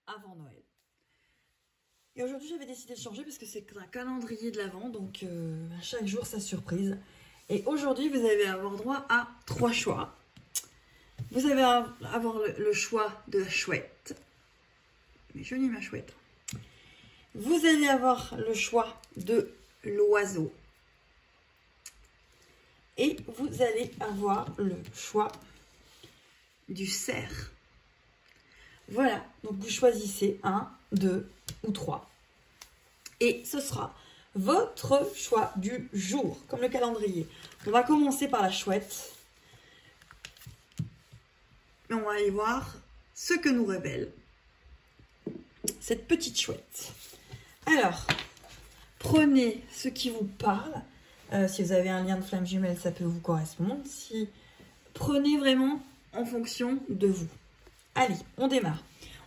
Avant Noël. Et aujourd'hui j'avais décidé de changer parce que c'est un calendrier de l'Avent, donc chaque jour sa surprise. Et aujourd'hui vous allez avoir droit à 3 choix. Vous allez avoir le choix de la chouette. Mais jolie ma chouette. Vous allez avoir le choix de l'oiseau. Et vous allez avoir le choix du cerf. Voilà, donc vous choisissez 1, 2 ou 3. Et ce sera votre choix du jour, comme le calendrier. On va commencer par la chouette. Et on va aller voir ce que nous révèle cette petite chouette. Alors, prenez ce qui vous parle. Si vous avez un lien de flamme jumelle, ça peut vous correspondre. Prenez vraiment en fonction de vous. Allez, on démarre.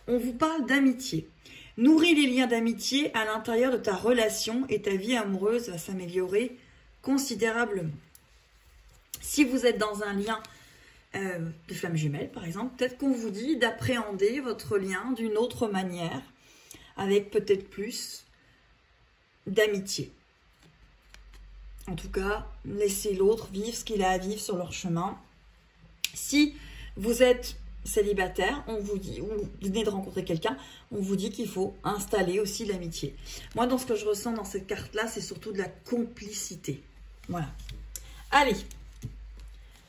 On vous parle d'amitié. Nourris les liens d'amitié à l'intérieur de ta relation et ta vie amoureuse va s'améliorer considérablement. Si vous êtes dans un lien de flamme jumelle, par exemple, peut-être qu'on vous dit d'appréhender votre lien d'une autre manière, avec peut-être plus d'amitié. En tout cas, laissez l'autre vivre ce qu'il a à vivre sur leur chemin. Si vous êtes célibataire, on vous dit, ou vous venez de rencontrer quelqu'un, on vous dit qu'il faut installer aussi l'amitié. Moi, dans ce que je ressens dans cette carte-là, c'est surtout de la complicité. Voilà. Allez.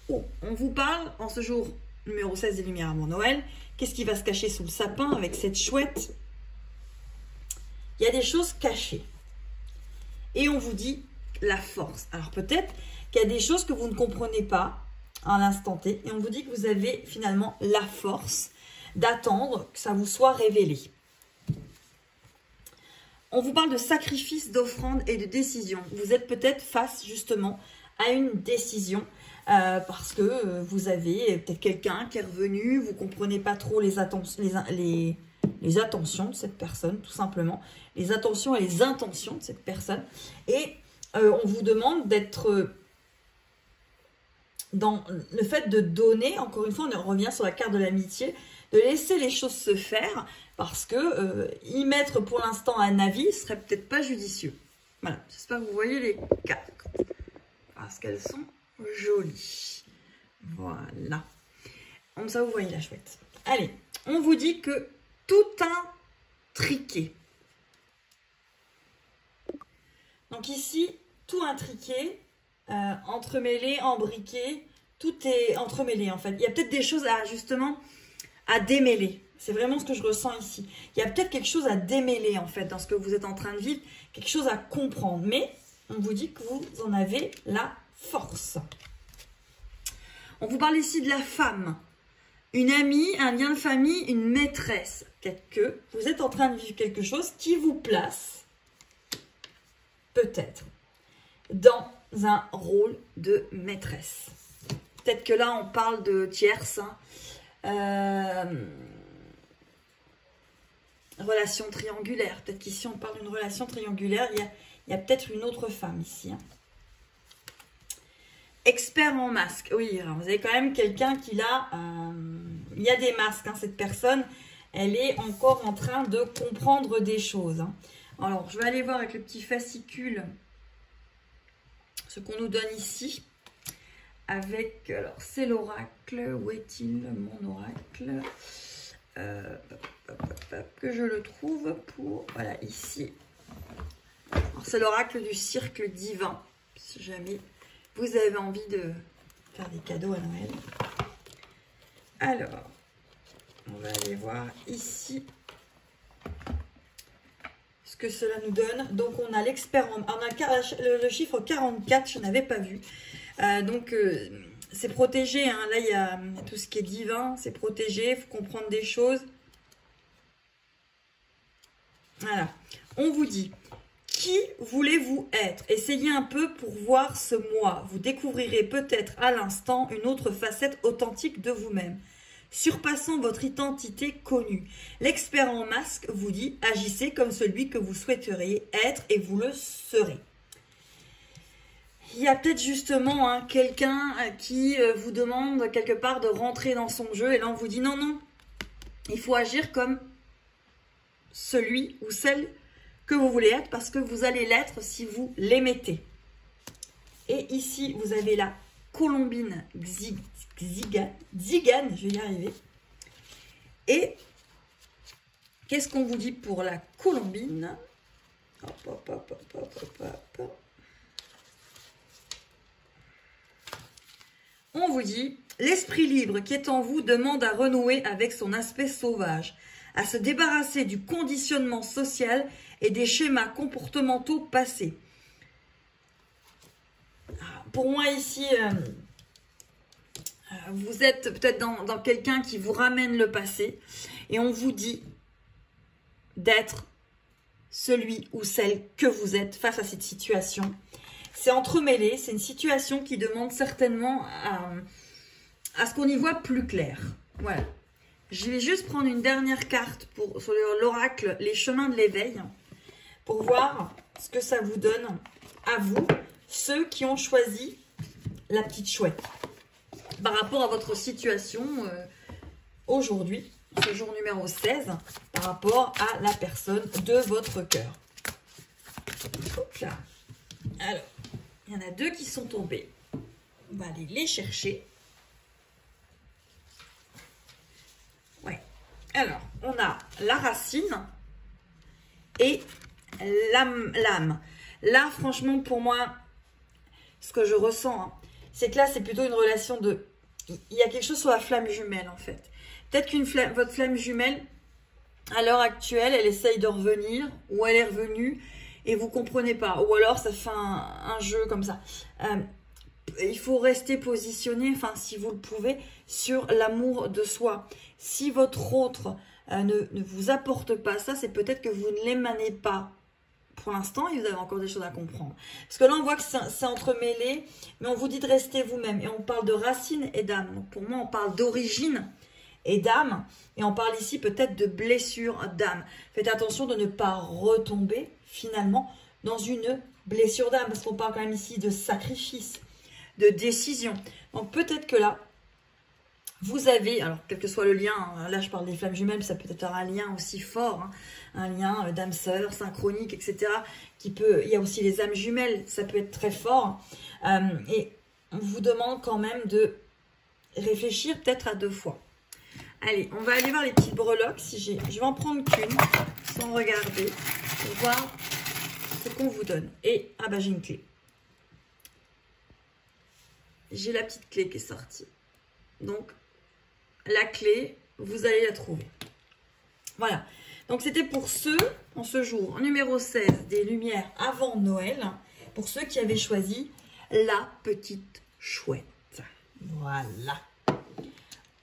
Oh, on vous parle, en ce jour numéro 16 des Lumières avant Noël, qu'est-ce qui va se cacher sous le sapin avec cette chouette? Il y a des choses cachées. Et on vous dit la force. Alors peut-être qu'il y a des choses que vous ne comprenez pas à l'instant T. Et on vous dit que vous avez finalement la force d'attendre que ça vous soit révélé. On vous parle de sacrifice, d'offrande et de décision. Vous êtes peut-être face justement à une décision parce que vous avez peut-être quelqu'un qui est revenu, vous ne comprenez pas trop les attentions de cette personne, tout simplement. Les attentions et les intentions de cette personne. Et on vous demande d'être dans le fait de donner, encore une fois, on revient sur la carte de l'amitié, de laisser les choses se faire, parce que y mettre pour l'instant un avis serait peut-être pas judicieux. Voilà, j'espère que vous voyez les cartes, parce qu'elles sont jolies. Voilà. Comme ça, vous voyez la chouette. Allez, on vous dit que tout intriqué. Donc ici, tout intriqué, entremêlé, embriqué, tout est entremêlé en fait. Il y a peut-être des choses à justement à démêler. C'est vraiment ce que je ressens ici. Il y a peut-être quelque chose à démêler en fait dans ce que vous êtes en train de vivre, quelque chose à comprendre. Mais on vous dit que vous en avez la force. On vous parle ici de la femme. Une amie, un lien de famille, une maîtresse. Peut-être que vous êtes en train de vivre quelque chose qui vous place, peut-être, dans un rôle de maîtresse. Peut-être que là, on parle de tierce. Relation triangulaire. Peut-être qu'ici, on parle d'une relation triangulaire. Il y a peut-être une autre femme ici. Expert en masque. Oui, alors vous avez quand même quelqu'un qui l'a... il y a des masques. Cette personne, elle est encore en train de comprendre des choses. Alors, je vais aller voir avec le petit fascicule ce qu'on nous donne ici. Avec, alors, c'est l'oracle. Où est-il, mon oracle? Que je le trouve pour... Voilà, ici. C'est l'oracle du cercle divin. Si jamais vous avez envie de faire des cadeaux à Noël. Alors, on va aller voir ici ce que cela nous donne. Donc, on a l'expert, on a le chiffre 44, je n'avais pas vu. Donc, c'est protégé. Hein. Là, il y a tout ce qui est divin, c'est protégé. Il faut comprendre des choses. Voilà. On vous dit, qui voulez-vous être? Essayez un peu pour voir ce moi. Vous découvrirez peut-être à l'instant une autre facette authentique de vous-même, surpassant votre identité connue. L'expert en masque vous dit, agissez comme celui que vous souhaiteriez être et vous le serez. Il y a peut-être justement hein, quelqu'un qui vous demande quelque part de rentrer dans son jeu et là on vous dit non, non, il faut agir comme celui ou celle que vous voulez être parce que vous allez l'être si vous l'émettez. Et ici, vous avez la colombine Zigane, je vais y arriver. Et qu'est-ce qu'on vous dit pour la colombine? Hop, hop, hop, hop, hop, hop, hop. On vous dit, l'esprit libre qui est en vous demande à renouer avec son aspect sauvage, à se débarrasser du conditionnement social et des schémas comportementaux passés. Pour moi ici, vous êtes peut-être dans quelqu'un qui vous ramène le passé et on vous dit d'être celui ou celle que vous êtes face à cette situation. C'est entremêlé, c'est une situation qui demande certainement à ce qu'on y voit plus clair. Voilà. Je vais juste prendre une dernière carte sur l'oracle, les chemins de l'éveil, pour voir ce que ça vous donne à vous, ceux qui ont choisi la petite chouette, par rapport à votre situation aujourd'hui, ce jour numéro 16, par rapport à la personne de votre cœur. Hop là. Alors, il y en a deux qui sont tombés. On va aller les chercher. Ouais. Alors, on a la racine et l'âme. Là, franchement, pour moi, ce que je ressens, hein, c'est que là, c'est plutôt une relation de... Il y a quelque chose sur la flamme jumelle, en fait. Peut-être votre flamme jumelle, à l'heure actuelle, elle essaye de revenir, ou elle est revenue, et vous ne comprenez pas. Ou alors, ça fait un jeu comme ça. Il faut rester positionné, enfin, si vous le pouvez, sur l'amour de soi. Si votre autre ne vous apporte pas ça, c'est peut-être que vous ne l'émanez pas pour l'instant et vous avez encore des choses à comprendre. Parce que là, on voit que c'est entremêlé, mais on vous dit de rester vous-même. Et on parle de racine et d'âme. Donc pour moi, on parle d'origine et d'âme. Et on parle ici peut-être de blessure d'âme. Faites attention de ne pas retomber finalement dans une blessure d'âme. Parce qu'on parle quand même ici de sacrifice, de décision. Donc peut-être que là, vous avez, alors quel que soit le lien, hein, là je parle des flammes jumelles, ça peut être un lien aussi fort, hein, un lien d'âme sœur, synchronique, etc. Il y a aussi les âmes jumelles, ça peut être très fort. Et on vous demande quand même de réfléchir peut-être à 2 fois. Allez, on va aller voir les petites breloques. Je vais en prendre qu'une, sans regarder, pour voir ce qu'on vous donne. Et, ah bah j'ai une clé. J'ai la petite clé qui est sortie. Donc, la clé, vous allez la trouver. Voilà. Donc, c'était pour ceux, en ce jour, numéro 16 des Lumières avant Noël, pour ceux qui avaient choisi la petite chouette. Voilà.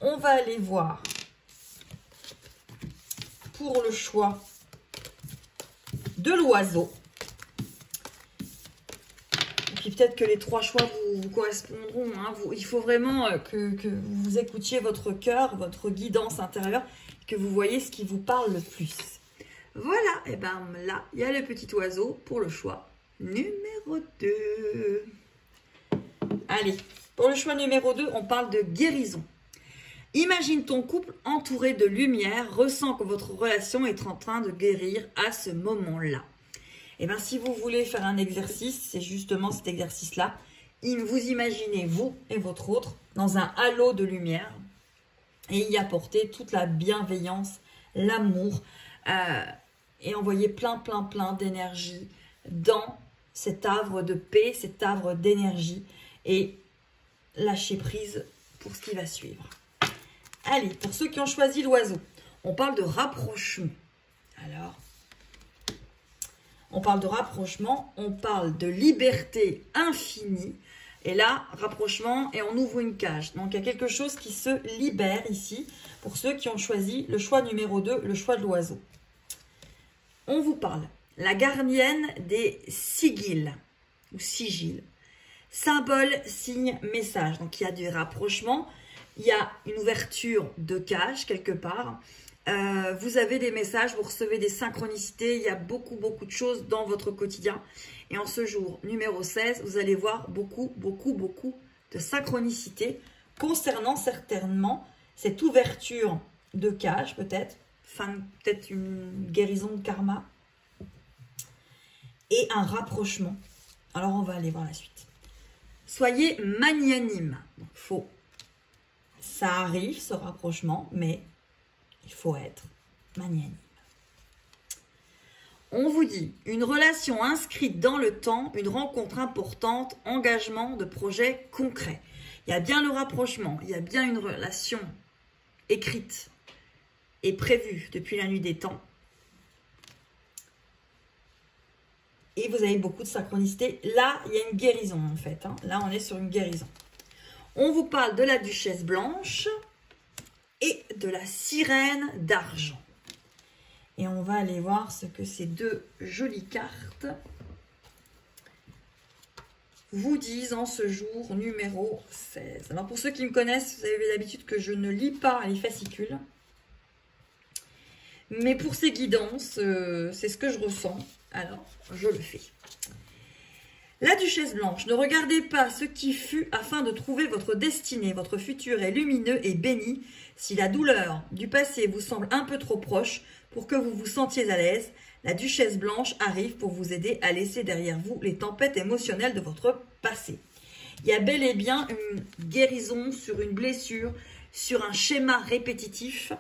On va aller voir pour le choix de l'oiseau. Puis peut-être que les 3 choix vous correspondront. Hein. Il faut vraiment que vous écoutiez votre cœur, votre guidance intérieure, que vous voyez ce qui vous parle le plus. Voilà, et bien là, il y a le petit oiseau pour le choix numéro 2. Allez, pour le choix numéro 2, on parle de guérison. Imagine ton couple entouré de lumière, ressens que votre relation est en train de guérir à ce moment-là. Et bien, si vous voulez faire un exercice, c'est justement cet exercice-là. Vous imaginez, vous et votre autre, dans un halo de lumière et y apporter toute la bienveillance, l'amour et envoyer plein d'énergie dans cet havre de paix, cet havre d'énergie et lâcher prise pour ce qui va suivre. Allez, pour ceux qui ont choisi l'oiseau, on parle de rapprochement. Alors, on parle de rapprochement, on parle de liberté infinie Et là, rapprochement et on ouvre une cage. Donc, il y a quelque chose qui se libère ici pour ceux qui ont choisi le choix numéro 2, le choix de l'oiseau. On vous parle. La gardienne des sigils ou sigils. Symbole, signe, message. Donc, il y a du rapprochement. Il y a une ouverture de cage quelque part. Vous avez des messages, vous recevez des synchronicités. Il y a beaucoup de choses dans votre quotidien. Et en ce jour numéro 16, vous allez voir beaucoup de synchronicités concernant certainement cette ouverture de cage, peut-être. Peut-être une guérison de karma. Et un rapprochement. Alors, on va aller voir la suite. Soyez magnanime. Ça arrive, ce rapprochement, mais il faut être magnanime. On vous dit, une relation inscrite dans le temps, une rencontre importante, engagement de projets concrets. Il y a bien le rapprochement, il y a bien une relation écrite et prévue depuis la nuit des temps. Et vous avez beaucoup de synchronicité. Là, il y a une guérison en fait. Là, on est sur une guérison. On vous parle de la duchesse blanche et de la sirène d'argent. Et on va aller voir ce que ces deux jolies cartes vous disent en ce jour numéro 16. Alors pour ceux qui me connaissent, vous avez l'habitude que je ne lis pas les fascicules. Mais pour ces guidances, c'est ce que je ressens. Alors, je le fais. La duchesse blanche, ne regardez pas ce qui fut afin de trouver votre destinée. Votre futur est lumineux et béni. Si la douleur du passé vous semble un peu trop proche pour que vous vous sentiez à l'aise, la duchesse blanche arrive pour vous aider à laisser derrière vous les tempêtes émotionnelles de votre passé. Il y a bel et bien une guérison sur une blessure, sur un schéma répétitif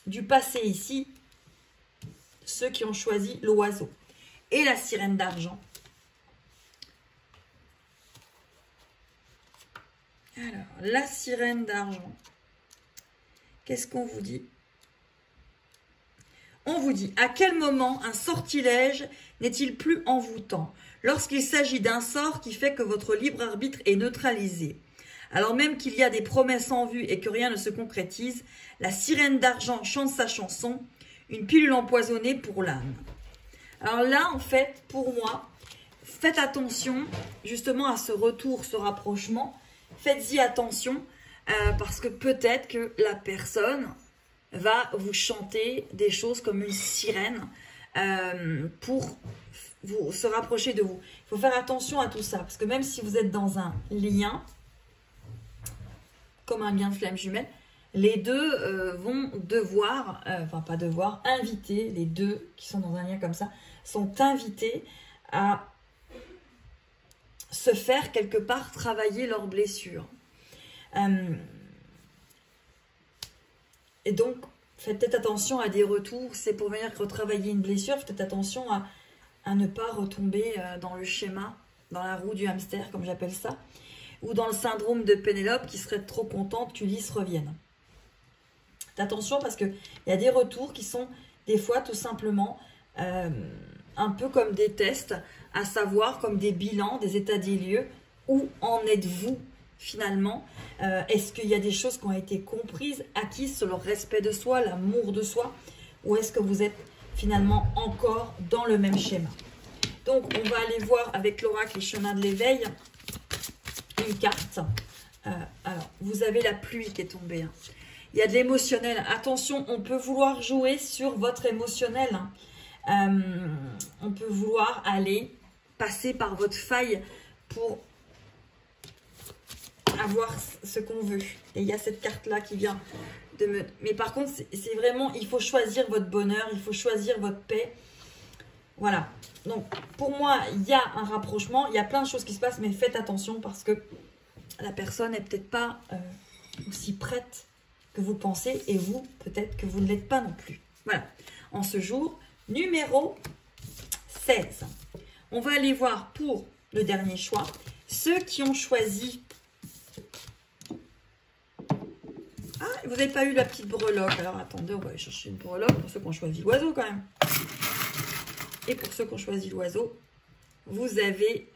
du passé ici, ceux qui ont choisi l'oiseau. Et la sirène d'argent. Alors, la sirène d'argent. Qu'est-ce qu'on vous dit? On vous dit, à quel moment un sortilège n'est-il plus envoûtant? Lorsqu'il s'agit d'un sort qui fait que votre libre arbitre est neutralisé. Alors même qu'il y a des promesses en vue et que rien ne se concrétise, la sirène d'argent chante sa chanson, une pilule empoisonnée pour l'âme. Alors là, en fait, pour moi, faites attention justement à ce retour, ce rapprochement. Faites-y attention parce que peut-être que la personne va vous chanter des choses comme une sirène pour se rapprocher de vous. Il faut faire attention à tout ça parce que même si vous êtes dans un lien, comme un lien de flamme jumelle, les deux vont devoir, enfin pas devoir, inviter, les deux qui sont dans un lien comme ça, sont invités à se faire quelque part travailler leurs blessures. Et donc, faites peut-être attention à des retours, c'est pour venir retravailler une blessure, faites attention à ne pas retomber dans le schéma, dans la roue du hamster, comme j'appelle ça, ou dans le syndrome de Pénélope qui serait trop contente qu'Ulysse revienne. Faites attention parce qu'il y a des retours qui sont des fois tout simplement un peu comme des tests, à savoir comme des bilans, des états des lieux. Où en êtes-vous finalement? Est-ce qu'il y a des choses qui ont été comprises, acquises sur le respect de soi, l'amour de soi? Ou est-ce que vous êtes finalement encore dans le même schéma? Donc, on va aller voir avec l'oracle les chemins de l'éveil. Une carte. Alors, vous avez la pluie qui est tombée. Hein. Il y a de l'émotionnel. Attention, on peut vouloir jouer sur votre émotionnel. Hein. On peut vouloir aller passer par votre faille pour avoir ce qu'on veut. Et il y a cette carte-là qui vient de me... Mais par contre, c'est vraiment... Il faut choisir votre bonheur, il faut choisir votre paix. Voilà. Donc, pour moi, il y a un rapprochement. Il y a plein de choses qui se passent, mais faites attention parce que la personne n'est peut-être pas aussi prête que vous pensez. Et vous, peut-être que vous ne l'êtes pas non plus. Voilà. En ce jour, numéro 16. On va aller voir pour le dernier choix. Ceux qui ont choisi... Ah, vous n'avez pas eu la petite breloque. Alors, attendez, on va aller chercher une breloque pour ceux qui ont choisi l'oiseau quand même. Et pour ceux qui ont choisi l'oiseau, vous avez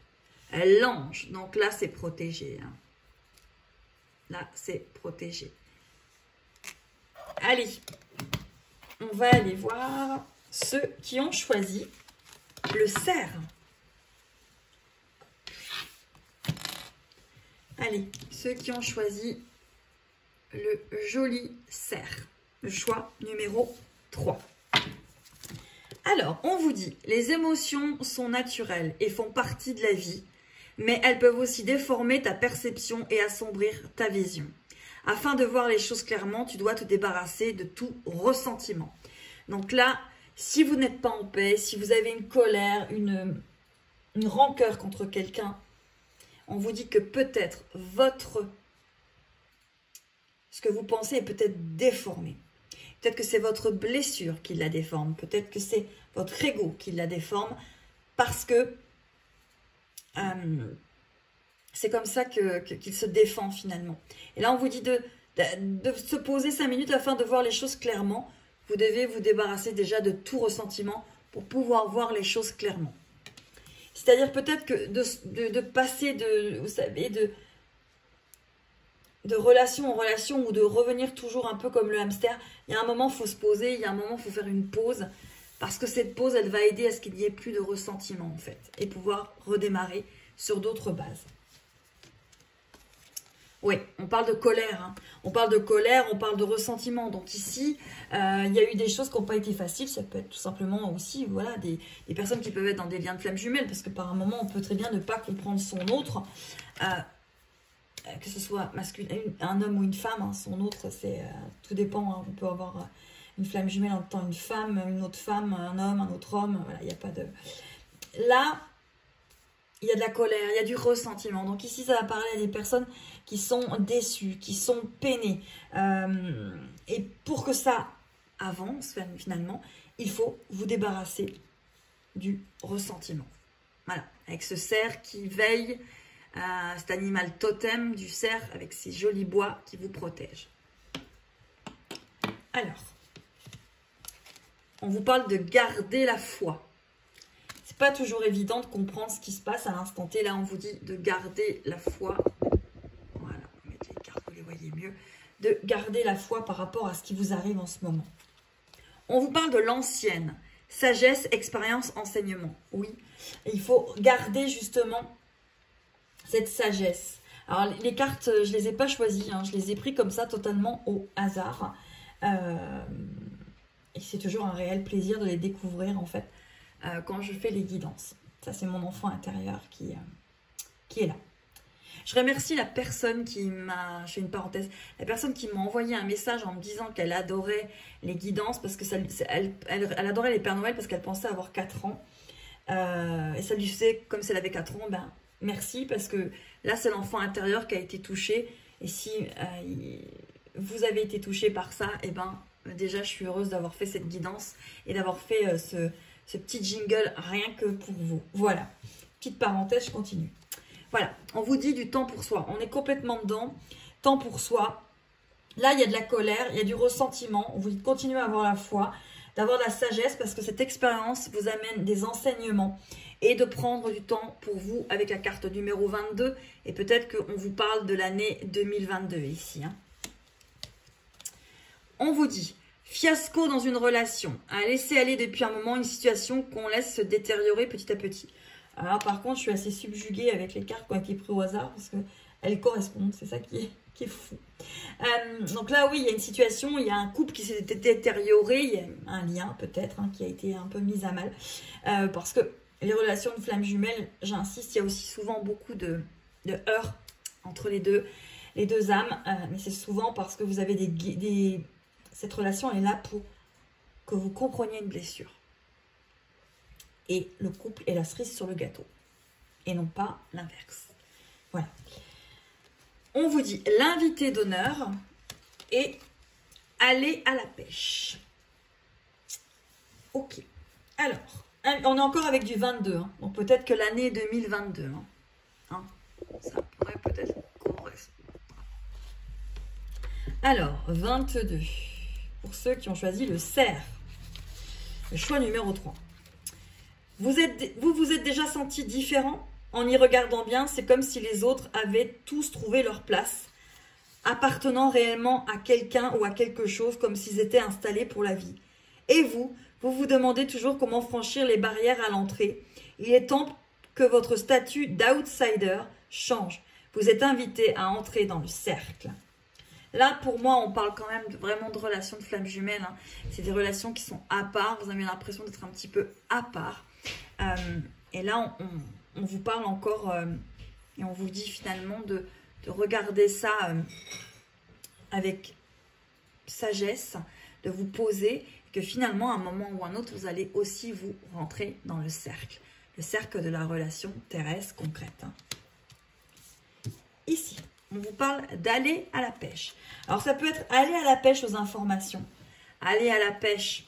l'ange. Donc là, c'est protégé. Hein. Là, c'est protégé. Allez, on va aller voir ceux qui ont choisi le cerf. Allez, ceux qui ont choisi le joli cerf. Le choix numéro 3. Alors, on vous dit, les émotions sont naturelles et font partie de la vie, mais elles peuvent aussi déformer ta perception et assombrir ta vision. Afin de voir les choses clairement, tu dois te débarrasser de tout ressentiment. Donc là, si vous n'êtes pas en paix, si vous avez une colère, une rancœur contre quelqu'un, on vous dit que peut-être ce que vous pensez est peut-être déformé. Peut-être que c'est votre blessure qui la déforme. Peut-être que c'est votre ego qui la déforme parce que c'est comme ça qu'il se défend finalement. Et là, on vous dit de se poser 5 minutes afin de voir les choses clairement. Vous devez vous débarrasser déjà de tout ressentiment pour pouvoir voir les choses clairement. C'est-à-dire peut-être que de passer vous savez, de relation en relation ou de revenir toujours un peu comme le hamster. Il y a un moment, il faut se poser, il y a un moment, il faut faire une pause. Parce que cette pause, elle va aider à ce qu'il n'y ait plus de ressentiment en fait. Et pouvoir redémarrer sur d'autres bases. Oui, on parle de colère. Hein. On parle de colère, on parle de ressentiment. Donc ici, il y a eu des choses qui n'ont pas été faciles. Ça peut être tout simplement aussi voilà, des personnes qui peuvent être dans des liens de flammes jumelles. Parce que par un moment, on peut très bien ne pas comprendre son autre. Que ce soit masculin, un homme ou une femme. Hein, son autre, tout dépend. Hein. On peut avoir une flamme jumelle en tant une femme, une autre femme, un homme, un autre homme. Voilà, il n'y a pas de... Là... Il y a de la colère, il y a du ressentiment. Donc ici, ça va parler à des personnes qui sont déçues, qui sont peinées. Et pour que ça avance, finalement, il faut vous débarrasser du ressentiment. Voilà, avec ce cerf qui veille, cet animal totem du cerf avec ses jolis bois qui vous protègent. Alors, on vous parle de garder la foi. Pas toujours évident de comprendre ce qui se passe à l'instant T. Là, on vous dit de garder la foi. Voilà, on va mettre les cartes, vous les voyez mieux. De garder la foi par rapport à ce qui vous arrive en ce moment. On vous parle de l'ancienne. Sagesse, expérience, enseignement. Oui, il faut garder justement cette sagesse. Alors, les cartes, je ne les ai pas choisies. Hein, je les ai prises comme ça, totalement au hasard. Et c'est toujours un réel plaisir de les découvrir, en fait. Quand je fais les guidances. Ça, c'est mon enfant intérieur qui est là. Je remercie la personne qui m'a, je fais une parenthèse, la personne qui m'a envoyé un message en me disant qu'elle adorait les guidances parce que elle adorait les Pères Noël parce qu'elle pensait avoir 4 ans. Et ça lui faisait, comme si elle avait 4 ans, ben merci parce que là, c'est l'enfant intérieur qui a été touché. Et si vous avez été touché par ça, et ben déjà, je suis heureuse d'avoir fait cette guidance et d'avoir fait ce petit jingle rien que pour vous. Voilà, petite parenthèse, je continue. Voilà, on vous dit du temps pour soi. On est complètement dedans. Temps pour soi. Là, il y a de la colère, il y a du ressentiment. On vous dit de continuer à avoir la foi, d'avoir de la sagesse parce que cette expérience vous amène des enseignements et de prendre du temps pour vous avec la carte numéro 22. Et peut-être qu'on vous parle de l'année 2022 ici. Hein. On vous dit... Fiasco dans une relation, à laisser aller depuis un moment une situation qu'on laisse se détériorer petit à petit. Alors par contre, je suis assez subjuguée avec les cartes qui ont été prises au hasard parce qu'elles correspondent, c'est ça qui est fou. Donc là, oui, il y a une situation, il y a un couple qui s'est détérioré, il y a un lien peut-être hein, qui a été un peu mis à mal. Parce que les relations de flammes jumelles, j'insiste, il y a aussi souvent beaucoup de heurts entre les deux âmes. Mais c'est souvent parce que vous avez cette relation est là pour que vous compreniez une blessure. Et le couple est la cerise sur le gâteau. Et non pas l'inverse. Voilà. On vous dit l'invité d'honneur et aller à la pêche. Ok. Alors, on est encore avec du 22. Hein. Donc peut-être que l'année 2022. Hein. Ça pourrait peut-être correspondre. Alors, 22. Pour ceux qui ont choisi le cerf. Le choix numéro 3. Vous vous êtes déjà senti différent en y regardant bien, c'est comme si les autres avaient tous trouvé leur place, appartenant réellement à quelqu'un ou à quelque chose, comme s'ils étaient installés pour la vie. Et vous vous demandez toujours comment franchir les barrières à l'entrée. Il est temps que votre statut d'outsider change. Vous êtes invité à entrer dans le cercle. Là, pour moi, on parle quand même vraiment de relations de flammes jumelles. Hein. C'est des relations qui sont à part. Vous avez l'impression d'être un petit peu à part. Et là, on vous parle encore et on vous dit finalement de regarder ça avec sagesse, de vous poser, que finalement, à un moment ou un autre, vous allez aussi vous rentrer dans le cercle de la relation terrestre concrète. Hein. Ici, on vous parle d'aller à la pêche. Alors, ça peut être aller à la pêche aux informations, aller à la pêche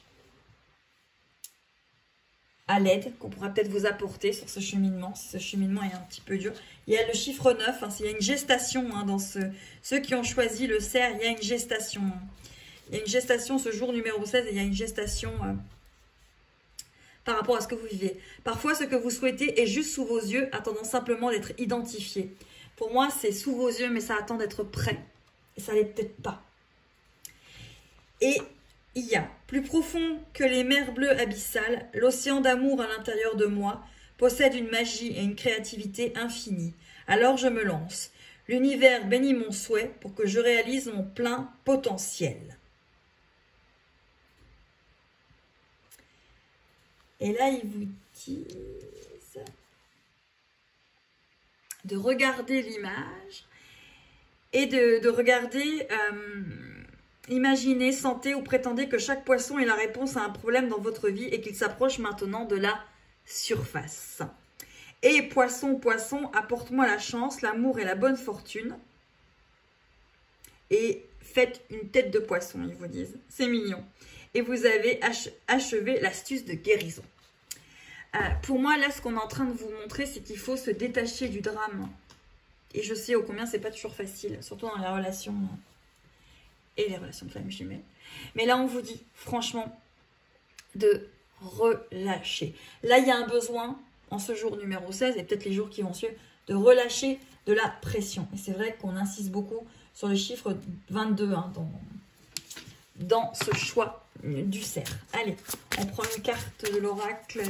à l'aide qu'on pourra peut-être vous apporter sur ce cheminement, si ce cheminement est un petit peu dur. Il y a le chiffre 9, hein, il y a une gestation hein, dans ceux qui ont choisi le cerf, il y a une gestation. Il y a une gestation ce jour numéro 16 et il y a une gestation par rapport à ce que vous vivez. Parfois, ce que vous souhaitez est juste sous vos yeux, attendant simplement d'être identifié. Pour moi, c'est sous vos yeux, mais ça attend d'être prêt. Et ça l'est peut-être pas. Et il y a, plus profond que les mers bleues abyssales, l'océan d'amour à l'intérieur de moi possède une magie et une créativité infinies. Alors je me lance. L'univers bénit mon souhait pour que je réalise mon plein potentiel. Et là, ils vous disent de regarder l'image et de regarder, imaginez, sentez ou prétendez que chaque poisson est la réponse à un problème dans votre vie et qu'il s'approche maintenant de la surface. Et poisson, poisson, apporte-moi la chance, l'amour et la bonne fortune. Et faites une tête de poisson, ils vous disent. C'est mignon. Et vous avez achevé l'astuce de guérison. Pour moi, là, ce qu'on est en train de vous montrer, c'est qu'il faut se détacher du drame. Et je sais ô combien c'est pas toujours facile, surtout dans les relations et les relations de famille jumelles. Mais là, on vous dit, franchement, de relâcher. Là, il y a un besoin, en ce jour numéro 16, et peut-être les jours qui vont suivre, de relâcher de la pression. Et c'est vrai qu'on insiste beaucoup sur le chiffre 22 hein, dans ce choix du cerf. Allez, on prend une carte de l'oracle.